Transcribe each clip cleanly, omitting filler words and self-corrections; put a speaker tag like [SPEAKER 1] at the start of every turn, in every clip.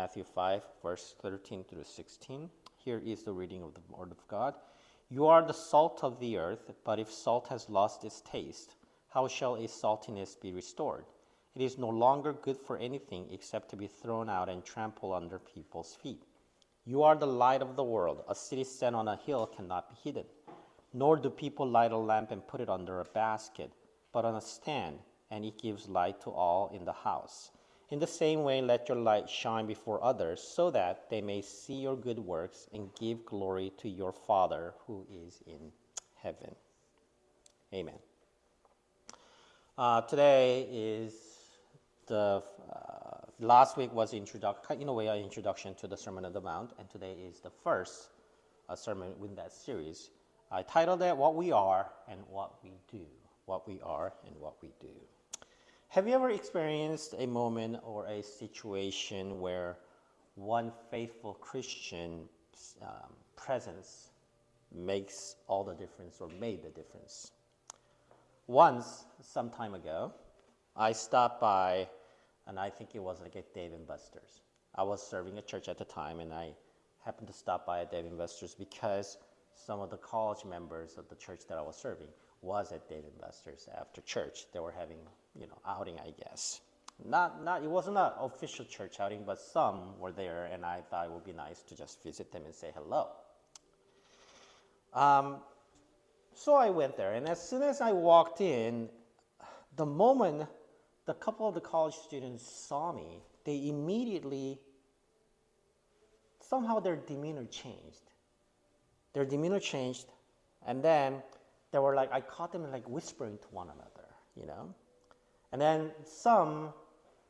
[SPEAKER 1] Matthew 5, verse 13 through 16. Here is the reading of the Word of God. You are the salt of the earth, but if salt has lost its taste, how shall its saltiness be restored? It is no longer good for anything except to be thrown out and trampled under people's feet. You are the light of the world. A city set on a hill cannot be hidden. Nor do people light a lamp and put it under a basket, but on a stand, and it gives light to all in the house. In the same way, let your light shine before others, so that they may see your good works and give glory to your Father who is in heaven. Amen. Today is the last week was in a way an introduction to the Sermon on the Mount, and today is the first sermon in that series. I titled it "What We Are and What We Do." What we are and what we do. Have you ever experienced a moment or a situation where one faithful Christian presence makes all the difference or made the difference? Once, some time ago, I stopped by, and I think it was like at Dave & Buster's. I was serving a church at the time, and I happened to stop by at Dave & Buster's because some of the college members of the church that I was serving was at Dave & Buster's after church. They were having, outing, I guess. It wasn't an official church outing, but some were there, and I thought it would be nice to just visit them and say hello. So I went there, and as soon as I walked in, the moment the couple of the college students saw me, they immediately, somehow their demeanor changed. And then they were like, I caught them like whispering to one another, And then some,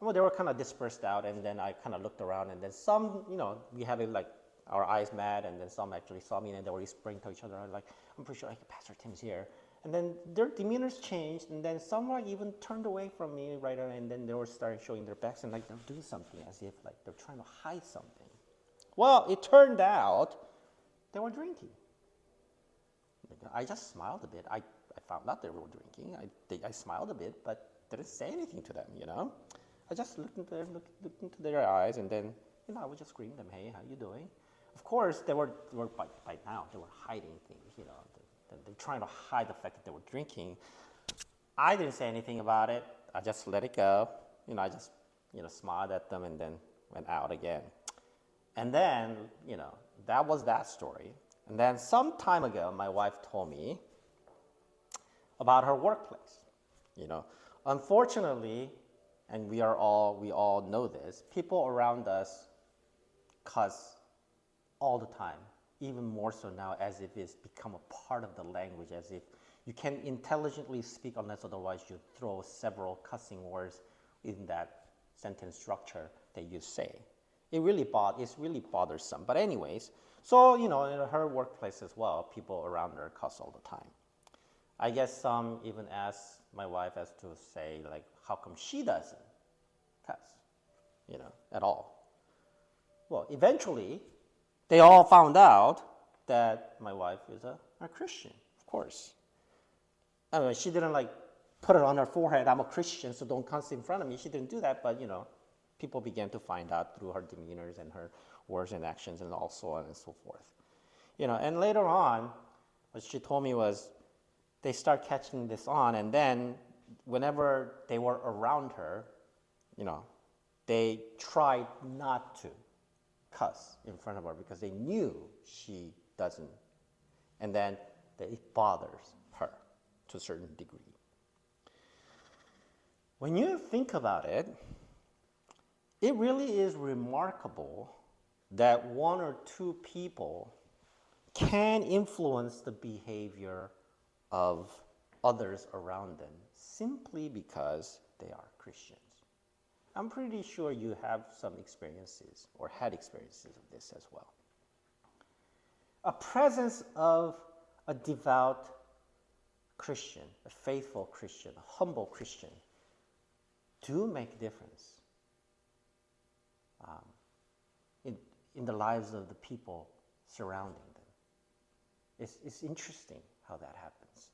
[SPEAKER 1] they were kind of dispersed out, and then I kind of looked around, and then some, we had like our eyes met, and then some actually saw me, and they were whispering to each other. I'm like, I'm pretty sure Pastor Tim's here. And then their demeanors changed, and then some like even turned away from me right away, and then they were starting showing their backs, and like they're doing something as if like they're trying to hide something. Well, it turned out they were drinking. I just smiled a bit. I found out they were drinking. I smiled a bit, but didn't say anything to them, I just looked into their eyes, and then, I would just scream them, hey, how you doing? Of course, they were by now, they were hiding things, They're trying to hide the fact that they were drinking. I didn't say anything about it. I just let it go. I just, smiled at them and then went out again. And then, that was that story. And then some time ago, my wife told me about her workplace. Unfortunately, and we all know this, people around us cuss all the time, even more so now as if it's become a part of the language, as if you can intelligently speak unless otherwise you throw several cussing words in that sentence structure that you say. It's really bothersome. But anyways, so, in her workplace as well, people around her cuss all the time. I guess some even ask my wife as to say, like, how come she doesn't cuss, at all? Well, eventually, they all found out that my wife is a Christian, of course. I mean, she didn't, like, put it on her forehead, I'm a Christian, so don't cuss in front of me. She didn't do that, but, people began to find out through her demeanors and her words and actions and all so on and so forth. And later on, what she told me was they start catching this on, and then whenever they were around her, they tried not to cuss in front of her because they knew she doesn't. And then it bothers her to a certain degree. When you think about it, it really is remarkable that one or two people can influence the behavior of others around them simply because they are Christians. I'm pretty sure you have some experiences or had experiences of this as well. A presence of a devout Christian, a faithful Christian, a humble Christian, do make a difference in the lives of the people surrounding them. It's interesting how that happens.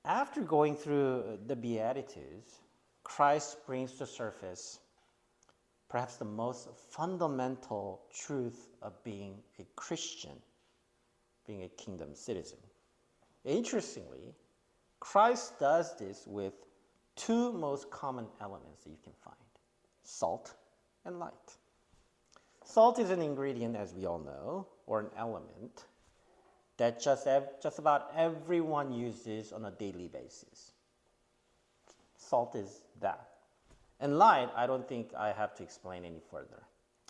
[SPEAKER 1] After going through the Beatitudes, Christ brings to surface perhaps the most fundamental truth of being a Christian, being a kingdom citizen. Interestingly, Christ does this with two most common elements that you can find: salt and light. Salt is an ingredient, as we all know, or an element that just about everyone uses on a daily basis. Salt is that. And light, I don't think I have to explain any further,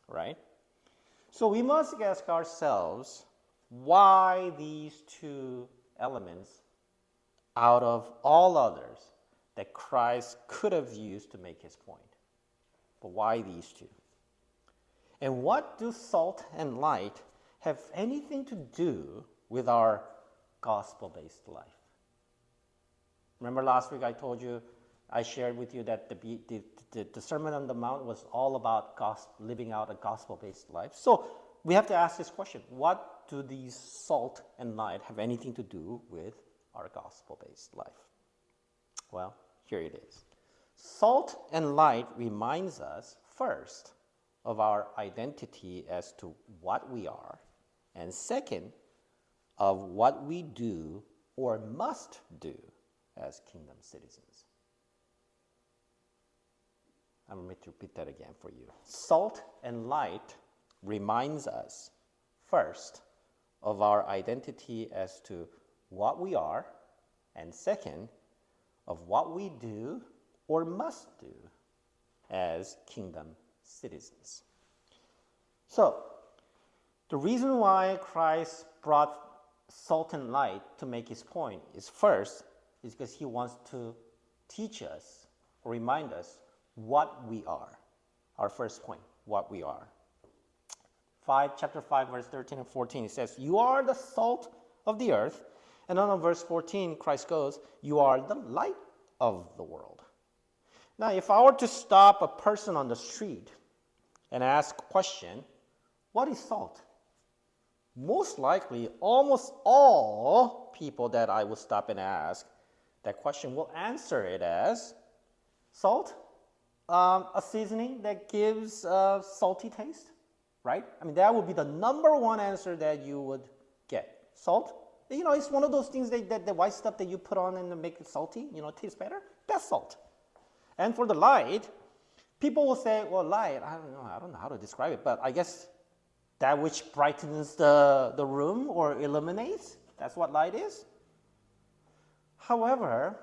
[SPEAKER 1] right? So we must ask ourselves why these two elements, out of all others that Christ could have used to make his point, but why these two? And what do salt and light have anything to do with our gospel-based life? Remember last week I shared with you that the Sermon on the Mount was all about living out a gospel-based life. So we have to ask this question: what do these salt and light have anything to do with our gospel-based life? Well, here it is. Salt and light reminds us first of our identity as to what we are, and second, of what we do or must do as kingdom citizens. I'm going to repeat that again for you. Salt and light reminds us first of our identity as to what we are, and second, of what we do or must do as kingdom citizens. So, the reason why Christ brought salt and light to make his point is first, is because he wants to teach us or remind us what we are. Our first point, what we are. Chapter 5, verse 13 and 14, it says, "You are the salt of the earth." And then on verse 14, Christ goes, "You are the light of the world." Now, if I were to stop a person on the street and ask a question, what is salt? Most likely, almost all people that I will stop and ask that question will answer it as salt, a seasoning that gives a salty taste, right? I mean, that would be the number one answer that you would get. Salt, it's one of those things that the white stuff that you put on and make it salty, taste better. That's salt. And for the light, people will say, well, light, I don't know how to describe it, but I guess that which brightens the room or illuminates, that's what light is. However,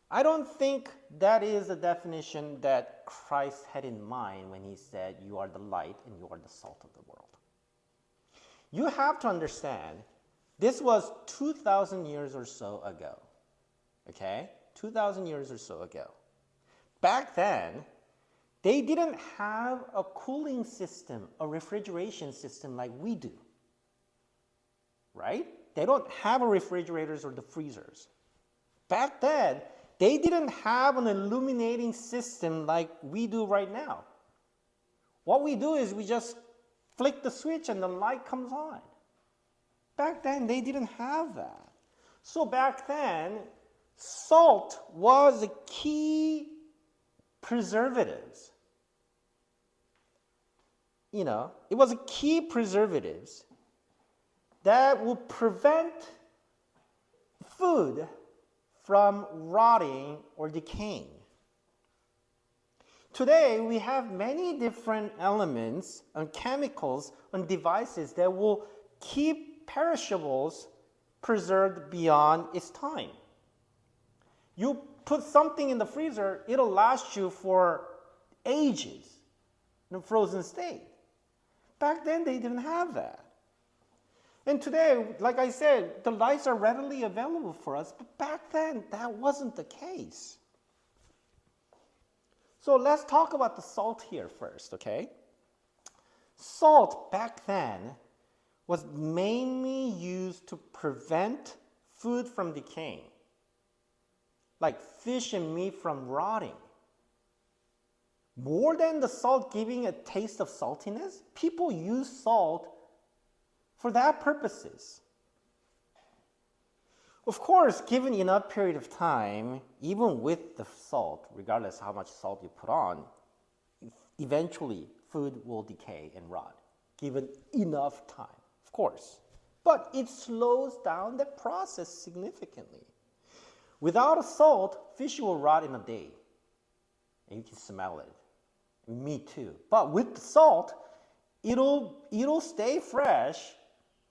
[SPEAKER 1] I don't think that is the definition that Christ had in mind when he said, "You are the light and you are the salt of the world." You have to understand, this was 2,000 years or so ago, okay? 2,000 years or so ago. Back then, they didn't have a cooling system, a refrigeration system like we do, right? They don't have refrigerators or the freezers. Back then, they didn't have an illuminating system like we do right now. What we do is we just flick the switch and the light comes on. Back then, they didn't have that. So back then, salt was a key preservatives. It was a key preservatives that would prevent food from rotting or decaying. Today, we have many different elements and chemicals and devices that will keep perishables preserved beyond its time. You put something in the freezer, it'll last you for ages in a frozen state. Back then, they didn't have that. And today, like I said, the lights are readily available for us, but back then, that wasn't the case. So let's talk about the salt here first, okay? Salt back then was mainly used to prevent food from decaying, like fish and meat from rotting. More than the salt giving a taste of saltiness, people use salt for that purposes. Of course, given enough period of time, even with the salt, regardless how much salt you put on, eventually food will decay and rot, given enough time, of course. But it slows down the process significantly. Without a salt, fish will rot in a day. And you can smell it. Me too. But with the salt, it'll stay fresh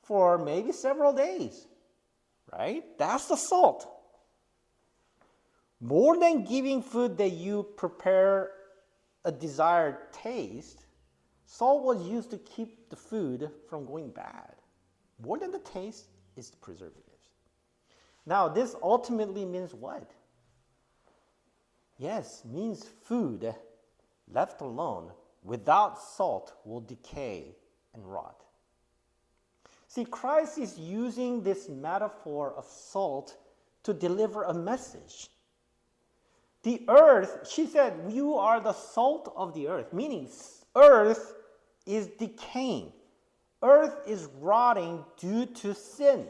[SPEAKER 1] for maybe several days. Right? That's the salt. More than giving food that you prepare a desired taste, salt was used to keep the food from going bad. More than the taste is the preservatives. Now, this ultimately means what? Yes, means food left alone without salt will decay and rot. See, Christ is using this metaphor of salt to deliver a message. The earth, she said, you are the salt of the earth, meaning earth is decaying. Earth is rotting due to sin.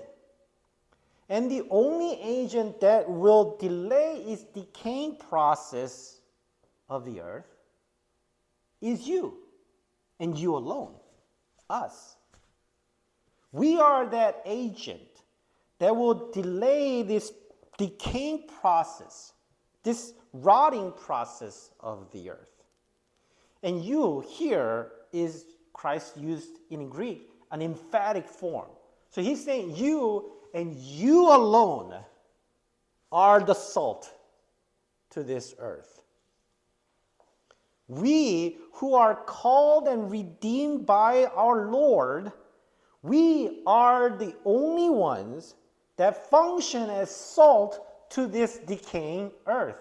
[SPEAKER 1] And the only agent that will delay its decaying process of the earth is you, and you alone, us. We are that agent that will delay this decaying process, this rotting process of the earth. And you here is Christ used in Greek, an emphatic form. So he's saying you and you alone are the salt to this earth. We who are called and redeemed by our Lord, we are the only ones that function as salt to this decaying earth.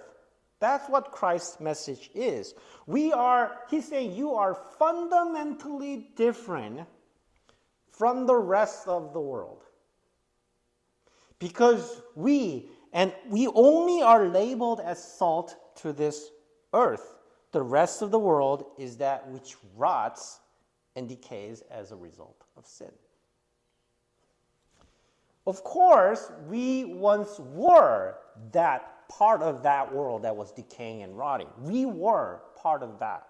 [SPEAKER 1] That's what Christ's message is. He's saying you are fundamentally different from the rest of the world. Because we only are labeled as salt to this earth. The rest of the world is that which rots and decays as a result of sin. Of course, we once were that part of that world that was decaying and rotting. We were part of that.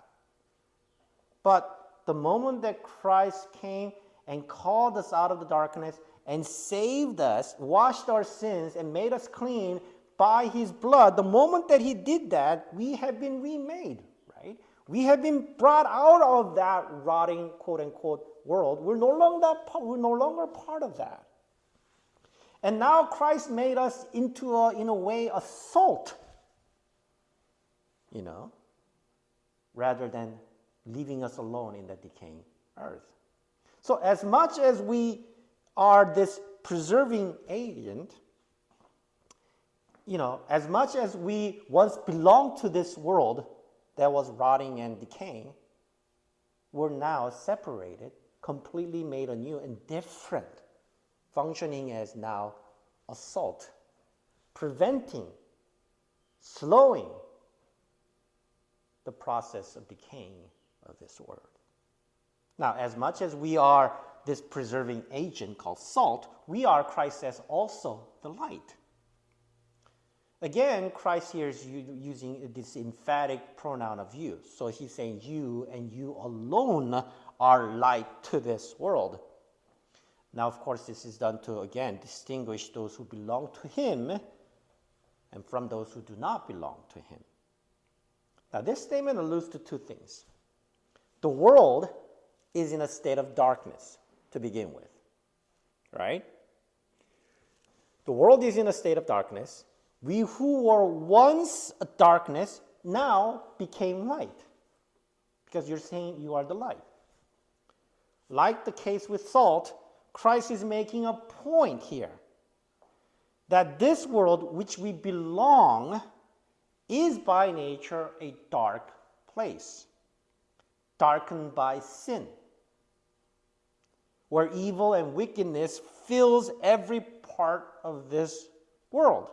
[SPEAKER 1] But the moment that Christ came and called us out of the darkness and saved us, washed our sins, and made us clean by his blood, the moment that he did that, we have been remade, right? We have been brought out of that rotting, quote-unquote, world. We're no longer part of that. And now Christ made us into, in a way, a salt, rather than leaving us alone in the decaying earth. So as much as we are this preserving agent, as much as we once belonged to this world that was rotting and decaying, we're now separated, completely made anew and different, functioning as now a salt, preventing, slowing the process of decaying of this world. Now, as much as we are this preserving agent called salt, we are, Christ says, also the light. Again, Christ here is using this emphatic pronoun of you. So he's saying you and you alone are light to this world. Now, of course, this is done to, again, distinguish those who belong to him and from those who do not belong to him. Now, this statement alludes to two things. The world is in a state of darkness to begin with, right? The world is in a state of darkness. We who were once a darkness now became light, because you're saying you are the light. Like the case with salt, Christ is making a point here that this world which we belong is by nature a dark place, darkened by sin, where evil and wickedness fills every part of this world.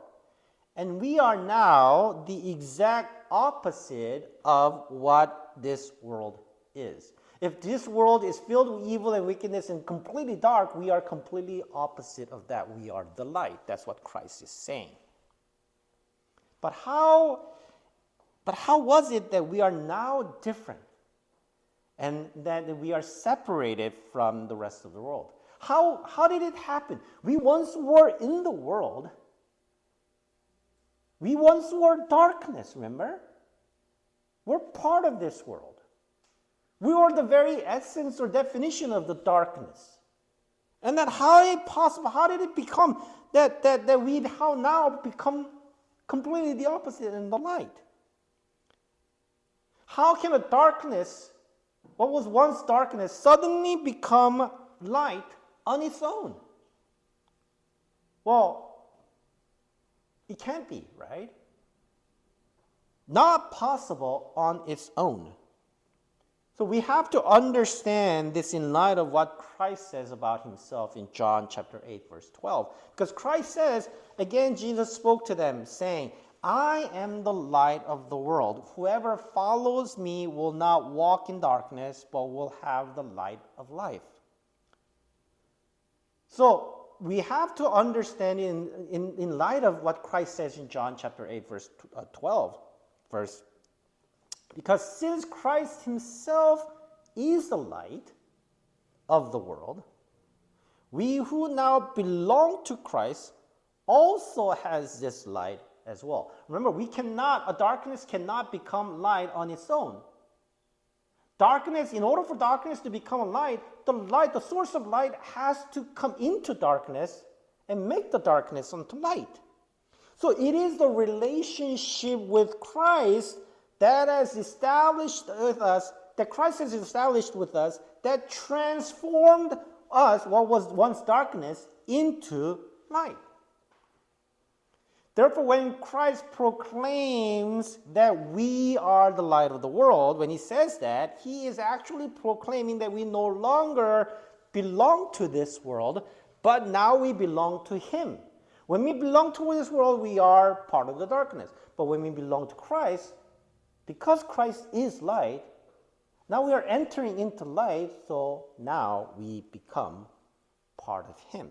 [SPEAKER 1] And we are now the exact opposite of what this world is. If this world is filled with evil and wickedness and completely dark, we are completely opposite of that. We are the light. That's what Christ is saying. But how was it that we are now different and that we are separated from the rest of the world. How did it happen? We once were in the world. We once were darkness, remember? We're part of this world. We are the very essence or definition of the darkness. And that how it possible, how did it become that we how now become completely the opposite in the light? How can a darkness, what was once darkness, suddenly become light on its own? Well, it can't be, right? Not possible on its own. So we have to understand this in light of what Christ says about himself in John chapter 8, verse 12. Because Christ says, again, Jesus spoke to them, saying, I am the light of the world. Whoever follows me will not walk in darkness, but will have the light of life. So we have to understand in light of what Christ says in John chapter 8, verse 12, because since Christ himself is the light of the world, we who now belong to Christ also has this light as well. Remember, a darkness cannot become light on its own. Darkness, in order for darkness to become a light, the source of light has to come into darkness and make the darkness into light. So it is the relationship with Christ that has established with us, that Christ has established with us, that transformed us, what was once darkness, into light. Therefore, when Christ proclaims that we are the light of the world, when he says that, he is actually proclaiming that we no longer belong to this world, but now we belong to him. When we belong to this world, we are part of the darkness. But when we belong to Christ, because Christ is light, now we are entering into light, so now we become part of him.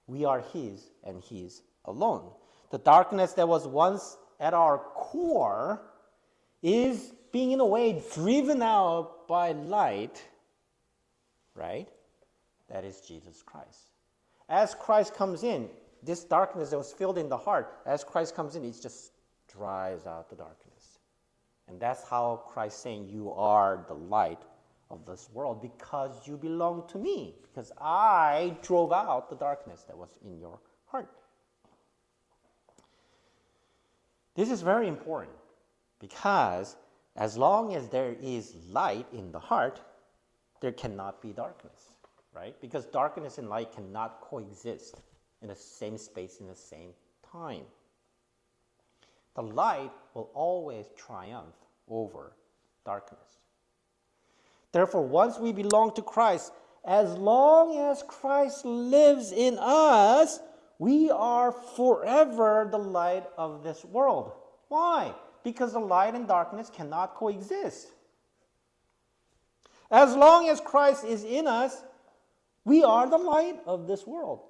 [SPEAKER 1] We are his and his alone. The darkness that was once at our core is being in a way driven out by light, right? That is Jesus Christ. As Christ comes in, this darkness that was filled in the heart, as Christ comes in, it just drives out the darkness. And that's how Christ is saying, you are the light of this world because you belong to me, because I drove out the darkness that was in your heart. This is very important because as long as there is light in the heart, there cannot be darkness, right? Because darkness and light cannot coexist in the same space in the same time. The light will always triumph over darkness. Therefore, once we belong to Christ, as long as Christ lives in us, we are forever the light of this world. Why? Because the light and darkness cannot coexist. As long as Christ is in us, we are the light of this world.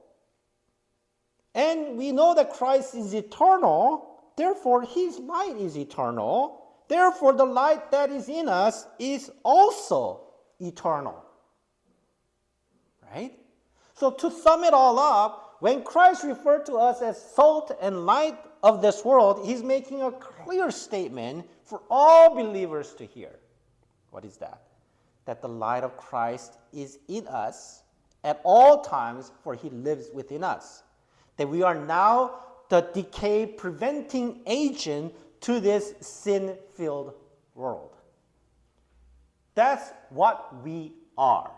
[SPEAKER 1] And we know that Christ is eternal, therefore his light is eternal. Therefore, the light that is in us is also eternal. Right? So to sum it all up, when Christ referred to us as salt and light of this world, he's making a clear statement for all believers to hear. What is that? That the light of Christ is in us at all times, for he lives within us. That we are now the decay-preventing agent to this sin-filled world. That's what we are.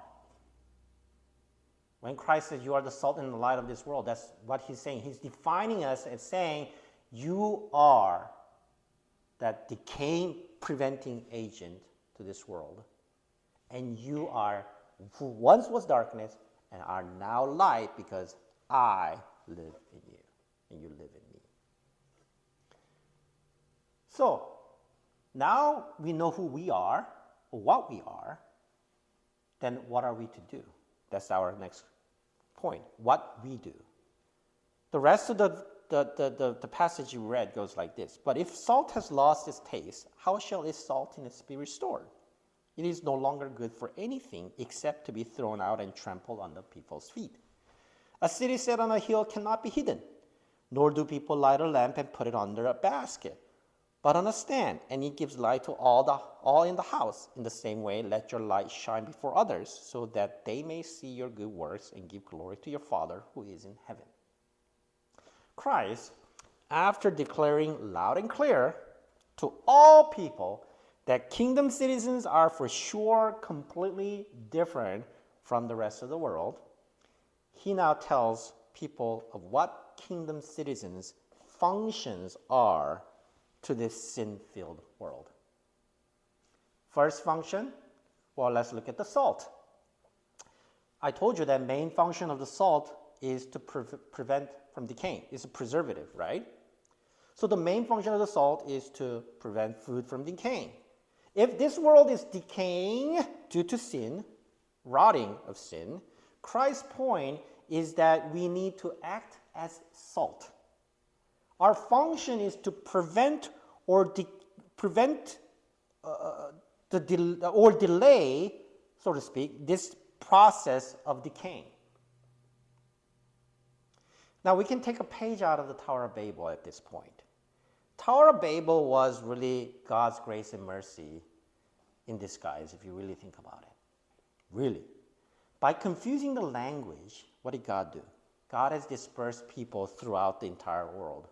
[SPEAKER 1] When Christ says you are the salt and the light of this world, that's what he's saying. He's defining us as saying you are that decay-preventing agent to this world. And you are who once was darkness and are now light because I live in you and you live in me. So, now we know who we are, or what we are, then what are we to do? That's our next point, what we do. The rest of the passage you read goes like this. But if salt has lost its taste, how shall its saltiness be restored? It is no longer good for anything except to be thrown out and trampled under people's feet. A city set on a hill cannot be hidden, nor do people light a lamp and put it under a basket, but on a stand, and it gives light to all in the house. In the same way, let your light shine before others, so that they may see your good works and give glory to your Father who is in heaven. Christ, after declaring loud and clear to all people that kingdom citizens are for sure completely different from the rest of the world, he now tells people of what kingdom citizens' functions are to this sin-filled world. First function, well, let's look at the salt. I told you that main function of the salt is to prevent from decaying. It's a preservative, right? So the main function of the salt is to prevent food from decaying. If this world is decaying due to sin, rotting of sin, Christ's point is that we need to act as salt. Our function is to prevent or delay, so to speak, this process of decaying. Now we can take a page out of the Tower of Babel at this point. Tower of Babel was really God's grace and mercy in disguise, if you really think about it. Really. By confusing the language, what did God do? God has dispersed people throughout the entire world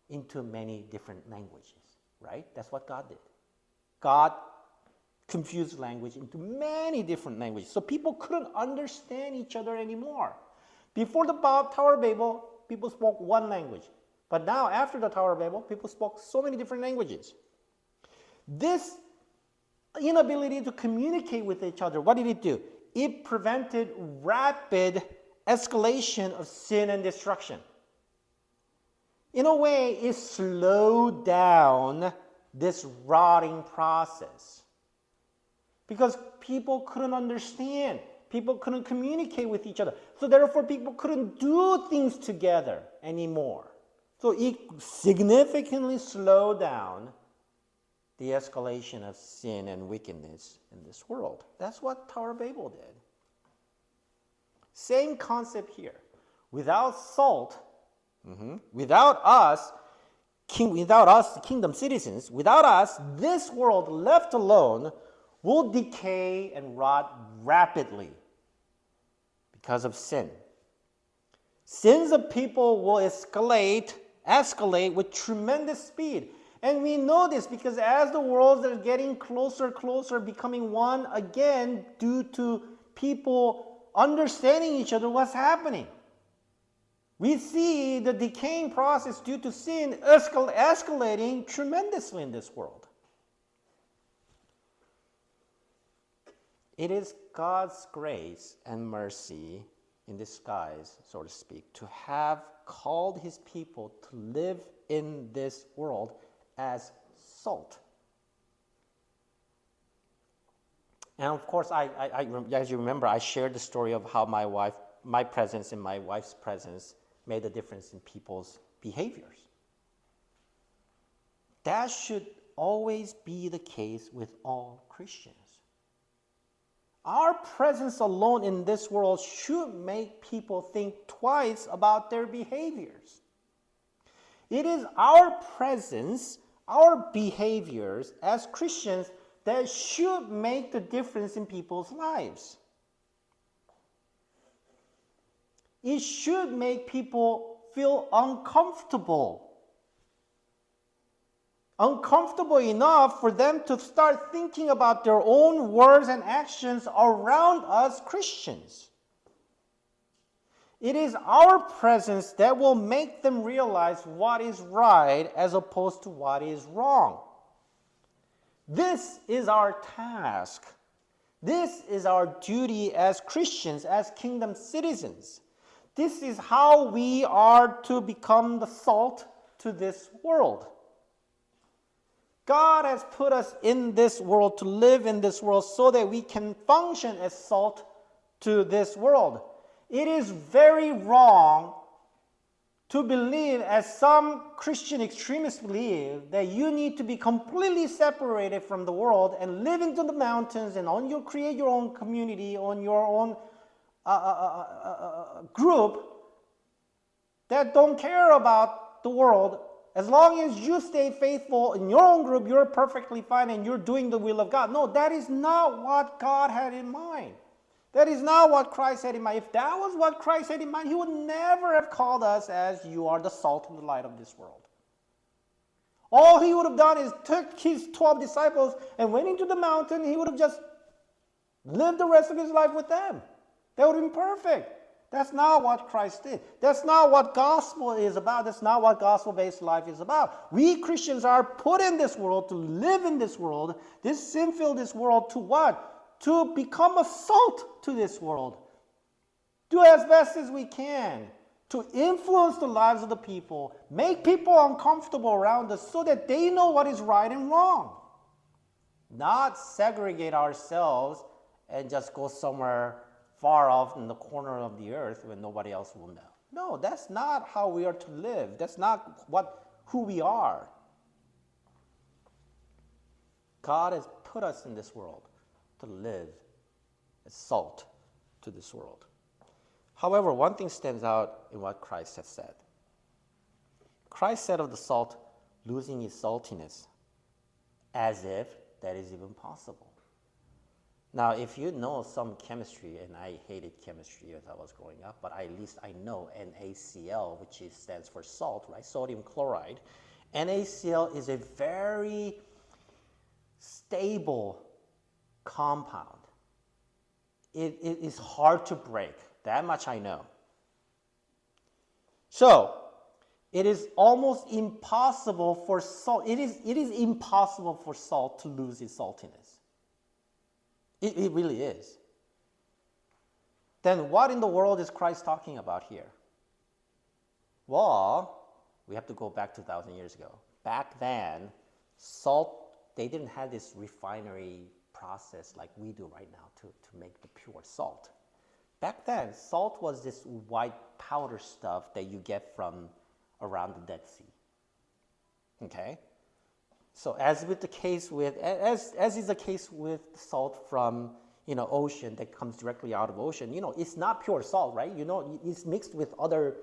[SPEAKER 1] into many different languages, right? That's what God did. God confused language into many different languages, so people couldn't understand each other anymore. Before the Tower of Babel, people spoke one language. But now, after the Tower of Babel, people spoke so many different languages. This inability to communicate with each other, what did it do? It prevented rapid escalation of sin and destruction. In a way, it slowed down this rotting process. Because people couldn't understand. People couldn't communicate with each other. So therefore, people couldn't do things together anymore. So it significantly slowed down the escalation of sin and wickedness in this world. That's what Tower of Babel did. Same concept here. Without salt, without us, kingdom citizens, without us, this world left alone will decay and rot rapidly because of sin. Sins of people will escalate with tremendous speed. And we know this because as the worlds are getting closer, becoming one again due to people understanding each other, what's happening? We see the decaying process due to sin escalating tremendously in this world. It is God's grace and mercy in disguise, so to speak, to have called his people to live in this world as salt. And of course, as you remember, I shared the story of how my presence and my wife's presence made a difference in people's behaviors. That should always be the case with all Christians. Our presence alone in this world should make people think twice about their behaviors. It is our presence, our behaviors as Christians that should make the difference in people's lives. It should make people feel uncomfortable. Uncomfortable enough for them to start thinking about their own words and actions around us Christians. It is our presence that will make them realize what is right as opposed to what is wrong. This is our task. This is our duty as Christians, as kingdom citizens. This is how we are to become the salt to this world. God has put us in this world to live in this world so that we can function as salt to this world. It is very wrong to believe, as some Christian extremists believe, that you need to be completely separated from the world and live into the mountains and create your own community, on your own group that don't care about the world. As long as you stay faithful in your own group, you're perfectly fine and you're doing the will of God. No, that is not what God had in mind. That is not what Christ had in mind. If that was what Christ had in mind, he would never have called us as you are the salt and the light of this world. All he would have done is took his 12 disciples and went into the mountain. He would have just lived the rest of his life with them. That would have been perfect. That's not what Christ did. That's not what gospel is about. That's not what gospel-based life is about. We Christians are put in this world to live in this world, this sin-filled this world, to what? To become a salt to this world. Do as best as we can to influence the lives of the people, make people uncomfortable around us so that they know what is right and wrong. Not segregate ourselves and just go somewhere far off in the corner of the earth when nobody else will know. No, that's not how we are to live. That's not who we are. God has put us in this world to live as salt to this world. However, one thing stands out in what Christ has said. Christ said of the salt losing its saltiness, as if that is even possible. Now, if you know some chemistry, and I hated chemistry as I was growing up, but at least I know NaCl, which stands for salt, right? Sodium chloride. NaCl is a very stable compound. It is hard to break. That much I know. So, it is almost impossible for salt. It is impossible for salt to lose its saltiness. It really is. Then what in the world is Christ talking about here? Well, we have to go back 2,000 years ago. Back then, salt, they didn't have this refinery process like we do right now to make the pure salt. Back then, salt was this white powder stuff that you get from around the Dead Sea. Okay? So as is the case with salt from ocean that comes directly out of ocean, it's not pure salt, right? It's mixed with other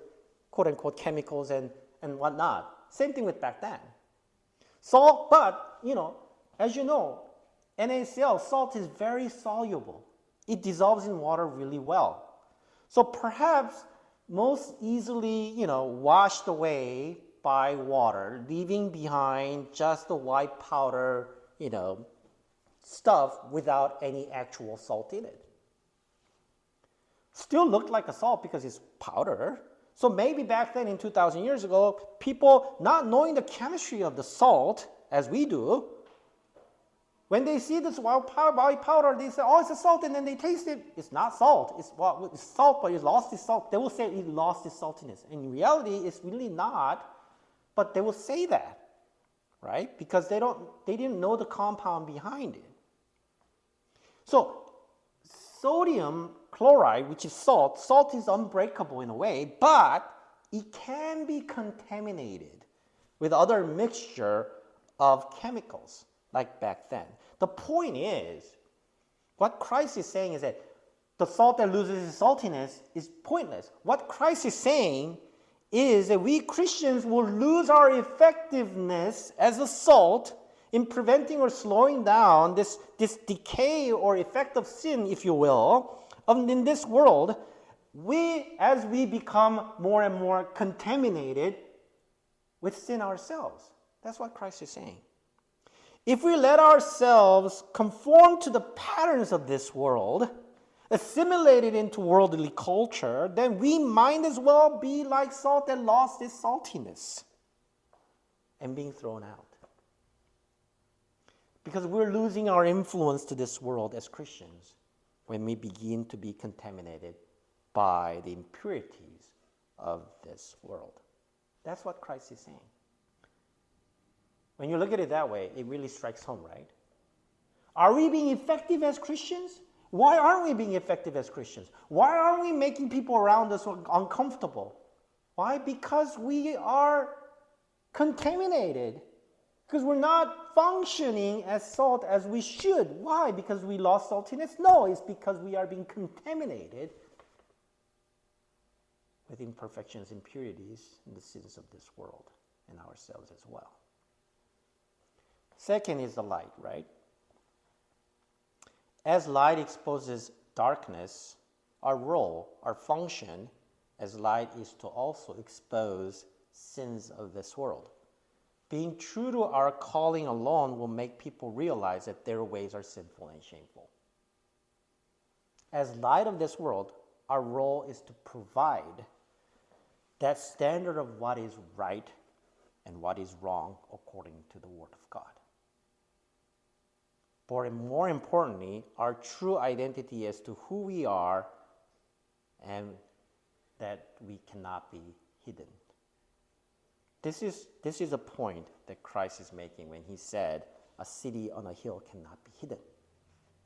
[SPEAKER 1] quote unquote chemicals and whatnot. Same thing with back then. Salt, but as you know, NaCl, salt is very soluble. It dissolves in water really well. So perhaps most easily, washed away by water, leaving behind just the white powder, stuff without any actual salt in it. Still looked like a salt because it's powder. So maybe back then in 2,000 years ago, people not knowing the chemistry of the salt as we do, when they see this white powder, they say, oh, it's a salt, and then they taste it. It's not salt. It's salt, but it lost its salt. They will say it lost its saltiness. In reality, it's really not, but they will say that, right? Because they didn't know the compound behind it. So sodium chloride, which is salt is unbreakable in a way, but it can be contaminated with other mixture of chemicals like back then. The point is, what Christ is saying is that the salt that loses its saltiness is pointless. What Christ is saying is that we Christians will lose our effectiveness as a salt in preventing or slowing down this decay or effect of sin, if you will, in this world, as we become more and more contaminated with sin ourselves. That's what Christ is saying. If we let ourselves conform to the patterns of this world, assimilated into worldly culture, then we might as well be like salt that lost its saltiness and being thrown out. Because we're losing our influence to this world as Christians when we begin to be contaminated by the impurities of this world. That's what Christ is saying. When you look at it that way, it really strikes home, right? Are we being effective as Christians? Why aren't we being effective as Christians? Why aren't we making people around us uncomfortable? Why? Because we are contaminated. Because we're not functioning as salt as we should. Why? Because we lost saltiness? No, it's because we are being contaminated with imperfections, impurities, and the sins of this world and ourselves as well. Second is the light, right? As light exposes darkness, our role, our function as light is to also expose sins of this world. Being true to our calling alone will make people realize that their ways are sinful and shameful. As light of this world, our role is to provide that standard of what is right and what is wrong according to the Word of God. But more importantly, our true identity as to who we are and that we cannot be hidden. This is a point that Christ is making when he said, a city on a hill cannot be hidden,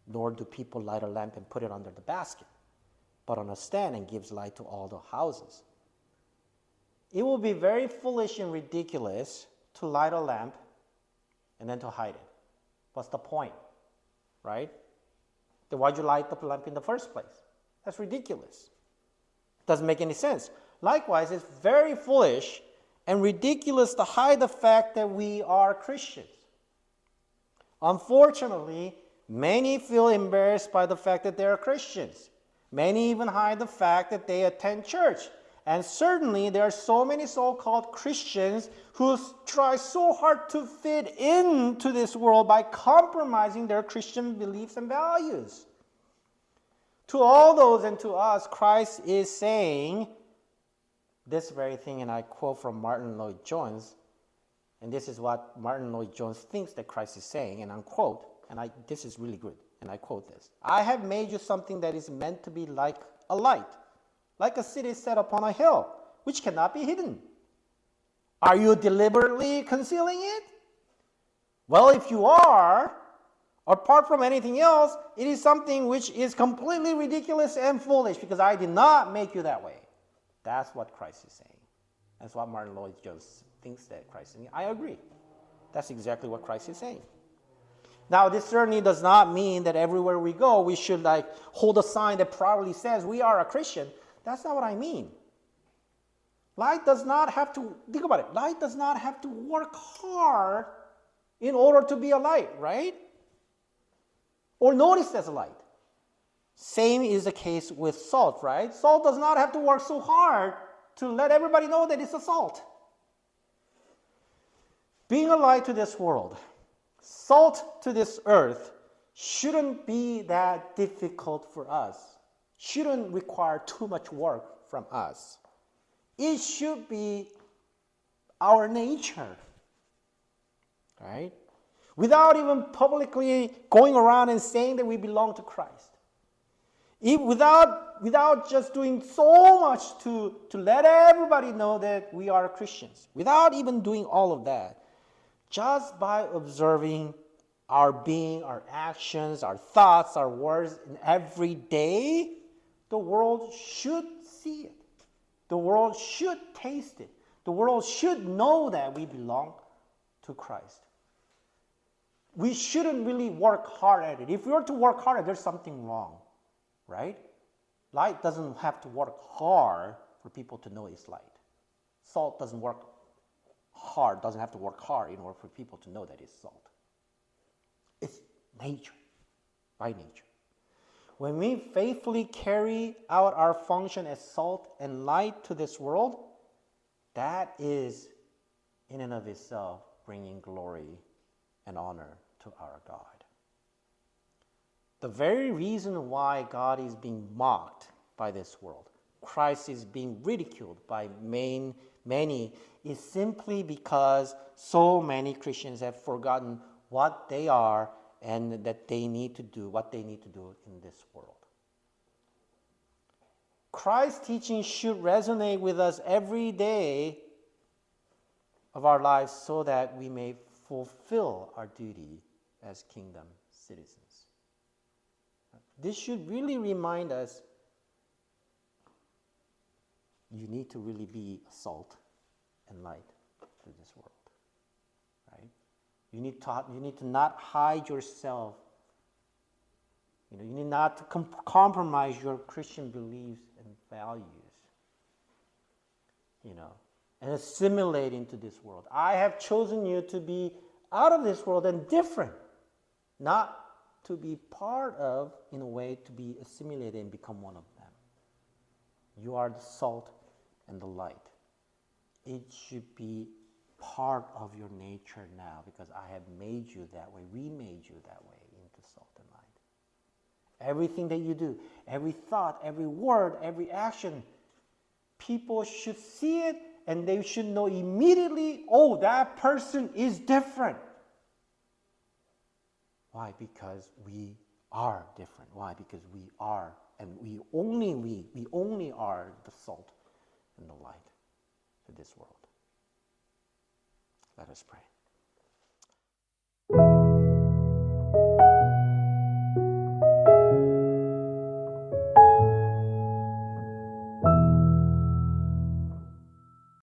[SPEAKER 1] nor do people light a lamp and put it under the basket, but on a stand and gives light to all the houses. It will be very foolish and ridiculous to light a lamp and then to hide it. What's the point, right? Then why'd you light the lamp in the first place? That's ridiculous. Doesn't make any sense. Likewise, it's very foolish and ridiculous to hide the fact that we are Christians. Unfortunately, many feel embarrassed by the fact that they are Christians. Many even hide the fact that they attend church. And certainly, there are so many so-called Christians who try so hard to fit into this world by compromising their Christian beliefs and values. To all those and to us, Christ is saying this very thing, and I quote from Martin Lloyd-Jones, and this is what Martin Lloyd-Jones thinks that Christ is saying, and I quote, this is really good, and I quote this: "I have made you something that is meant to be like a light, like a city set upon a hill, which cannot be hidden. Are you deliberately concealing it? Well, if you are, apart from anything else, it is something which is completely ridiculous and foolish, because I did not make you that way." That's what Christ is saying. That's what Martin Lloyd-Jones thinks that Christ is saying. I agree. That's exactly what Christ is saying. Now, this certainly does not mean that everywhere we go, we should hold a sign that proudly says we are a Christian. That's not what I mean. Light does not have to, think about it, light does not have to work hard in order to be a light, right? Or noticed as a light. Same is the case with salt, right? Salt does not have to work so hard to let everybody know that it's a salt. Being a light to this world, salt to this earth, shouldn't be that difficult for us. Shouldn't require too much work from us. It should be our nature, right? Without even publicly going around and saying that we belong to Christ. Without just doing so much to let everybody know that we are Christians. Without even doing all of that. Just by observing our being, our actions, our thoughts, our words in every day, the world should see it. The world should taste it. The world should know that we belong to Christ. We shouldn't really work hard at it. If we were to work hard at it, there's something wrong, right? Light doesn't have to work hard for people to know it's light. Salt doesn't have to work hard in order for people to know that it's salt. It's nature, by nature. When we faithfully carry out our function as salt and light to this world, that is, in and of itself, bringing glory and honor to our God. The very reason why God is being mocked by this world, Christ is being ridiculed by many, is simply because so many Christians have forgotten what they are and that they need to do what they need to do in this world. Christ's teaching should resonate with us every day of our lives so that we may fulfill our duty as kingdom citizens. This should really remind us you need to really be salt and light to this world, right? You need to not hide yourself. You need not to compromise your Christian beliefs and values. And assimilate into this world. I have chosen you to be out of this world and different, not to be part of, in a way, to be assimilated and become one of them. You are the salt and the light. It should be part of your nature now, because I have made you that way. We made you that way, into salt and light. Everything that you do, every thought, every word, every action, people should see it and they should know immediately, oh, that person is different. Why? Because we are different. Why? Because we are, and we only are the salt and the light to this world. Let us pray.